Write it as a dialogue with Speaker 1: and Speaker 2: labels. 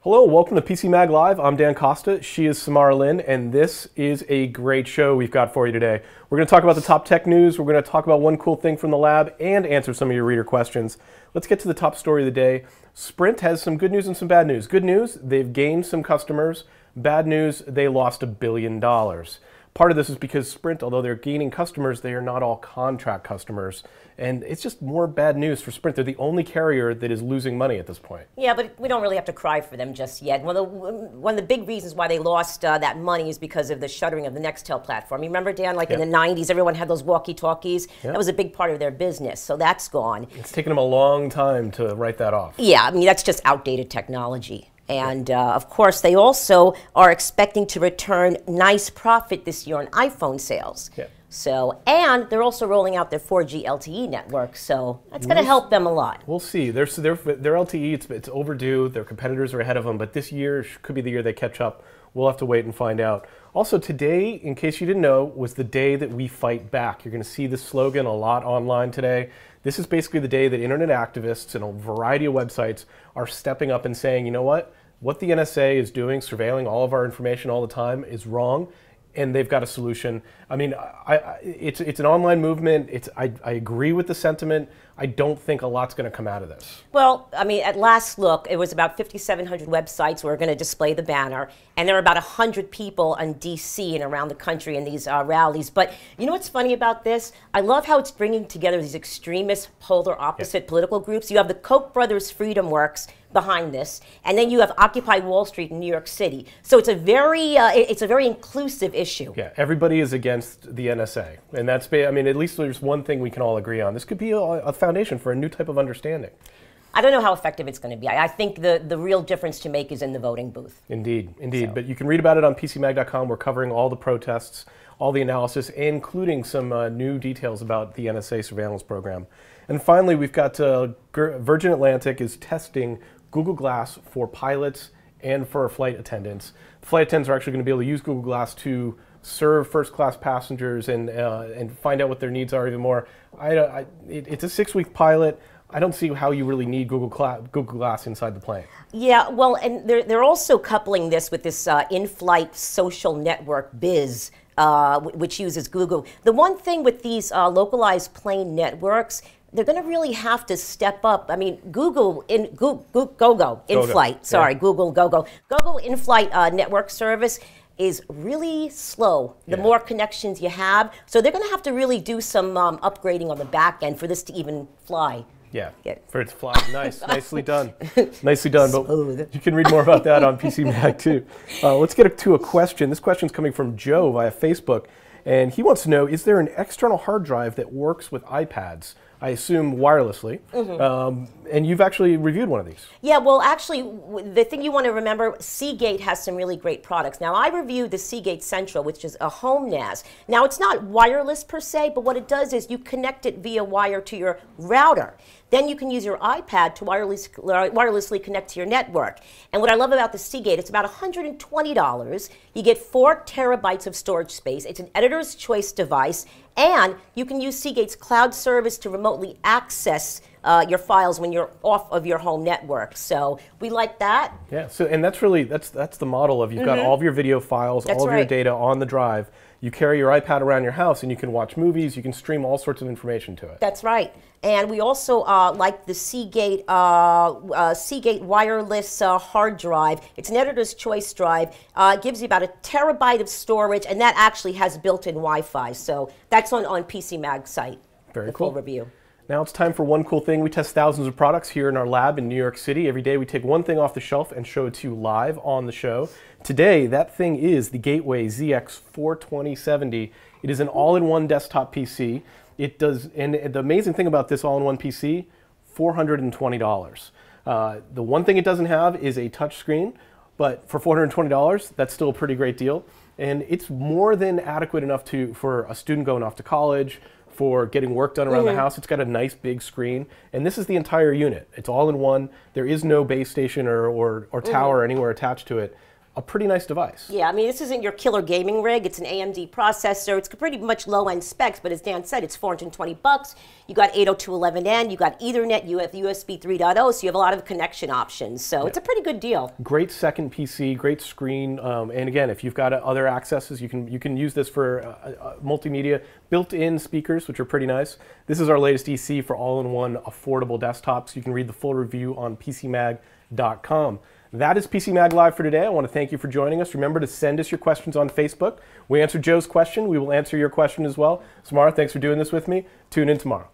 Speaker 1: Hello, welcome to PCMag Live. I'm Dan Costa, she is Samara Lynn, and this is a great show we've got for you today. We're going to talk about the top tech news, we're going to talk about one cool thing from the lab, and answer some of your reader questions. Let's get to the top story of the day. Sprint has some good news and some bad news. Good news, they've gained some customers. Bad news, they lost $1 billion. Part of this is because Sprint, although they're gaining customers, they are not all contract customers. And it's just more bad news for Sprint. They're the only carrier that is losing money at this point.
Speaker 2: Yeah, but we don't really have to cry for them just yet. One of the big reasons why they lost that money is because of the shuttering of the Nextel platform. You remember, Dan, like in the 90s, everyone had those walkie-talkies? That was a big part of their business, so that's gone.
Speaker 1: It's taken them a long time to write that off.
Speaker 2: Yeah, I mean, that's just outdated technology. And of course, they also are expecting to return nice profit this year on iPhone sales.
Speaker 1: Yeah.
Speaker 2: So, and they're also rolling out their 4G LTE network, so that's going to help them a lot.
Speaker 1: We'll see. Their LTE, it's overdue. Their competitors are ahead of them, but this year could be the year they catch up. We'll have to wait and find out. Also, today, in case you didn't know, was the day that we fight back. You're going to see this slogan a lot online today. This is basically the day that internet activists and a variety of websites are stepping up and saying, you know what? What the NSA is doing, surveilling all of our information all the time, is wrong, and they've got a solution. I mean, it's an online movement. I agree with the sentiment. I don't think a lot's going to come out of this.
Speaker 2: Well, I mean, at last look, it was about 5,700 websites were going to display the banner, and there were about 100 people in D.C. and around the country in these rallies. But you know what's funny about this? I love how it's bringing together these extremist, polar opposite political groups. You have the Koch brothers Freedom Works behind this, and then you have Occupy Wall Street in New York City. So it's a very inclusive issue.
Speaker 1: Yeah, everybody is against the NSA, and that's, I mean, at least there's one thing we can all agree on. This could be a foundation for a new type of understanding.
Speaker 2: I don't know how effective it's going to be. I think the real difference to make is in the voting booth.
Speaker 1: Indeed, indeed. So. But you can read about it on PCMag.com. We're covering all the protests, all the analysis, including some new details about the NSA surveillance program. And finally, we've got Virgin Atlantic is testing Google Glass for pilots and for flight attendants. The flight attendants are actually going to be able to use Google Glass to serve first-class passengers and find out what their needs are even more. It's a 6-week pilot. I don't see how you really need Google Glass inside the plane. Yeah,
Speaker 2: well, and they're also coupling this with this in-flight social network Biz, which uses Google. The one thing with these localized plane networks, they're going to really have to step up. I mean, Google in-flight, Google in-flight network service is really slow the more connections you have. So they're going to have to really do some upgrading on the back end for this to even fly.
Speaker 1: Yeah, for it to fly. Nice, nicely done. Nicely done. But you can read more about that on PCMag too. Let's get to a question. This question's coming from Joe via Facebook, and he wants to know, is there an external hard drive that works with iPads? I assume wirelessly, and you've actually reviewed one of these.
Speaker 2: Yeah, well, actually, the thing you want to remember, Seagate has some really great products. Now, I reviewed the Seagate Central, which is a home NAS. Now, it's not wireless per se, but what it does is you connect it via wire to your router. Then you can use your iPad to wirelessly connect to your network. And what I love about the Seagate, it's about $120. You get 4 terabytes of storage space. It's an editor's choice device. And you can use Seagate's cloud service to remotely access your files when you're off of your home network. So we like that.
Speaker 1: Yeah, so, and that's really, that's the model of you've got all of your video files, all of your data on the drive. You carry your iPad around your house and you can watch movies, you can stream all sorts of information to it.
Speaker 2: That's right. And we also like the Seagate Seagate wireless hard drive. It's an editor's choice drive. It gives you about 1 terabyte of storage, and that actually has built-in Wi-Fi. So that's on PCMag site.
Speaker 1: Very cool.
Speaker 2: Full review.
Speaker 1: Now it's time for one cool thing. We test thousands of products here in our lab in New York City. Every day we take one thing off the shelf and show it to you live on the show. Today, that thing is the Gateway ZX4270. It is an all-in-one desktop PC. It does, and the amazing thing about this all-in-one PC, $420. The one thing it doesn't have is a touch screen, but for $420, that's still a pretty great deal. And it's more than adequate enough for a student going off to college, for getting work done around the house. It's got a nice big screen, and this is the entire unit. It's all in one. There is no base station or tower anywhere attached to it. a pretty nice device.
Speaker 2: Yeah, I mean, this isn't your killer gaming rig. It's an AMD processor. It's pretty much low-end specs, but as Dan said, it's $420. You got 802.11n, you got Ethernet, you have USB 3.0, so you have a lot of connection options. So it's a pretty good deal.
Speaker 1: Great second PC, great screen, and again, if you've got other accesses, you can use this for multimedia, built-in speakers, which are pretty nice. This is our latest EC for all-in-one affordable desktops. You can read the full review on PCMag.com. That is PCMag Live for today. I want to thank you for joining us. Remember to send us your questions on Facebook. We answered Joe's question. We will answer your question as well. Samara, thanks for doing this with me. Tune in tomorrow.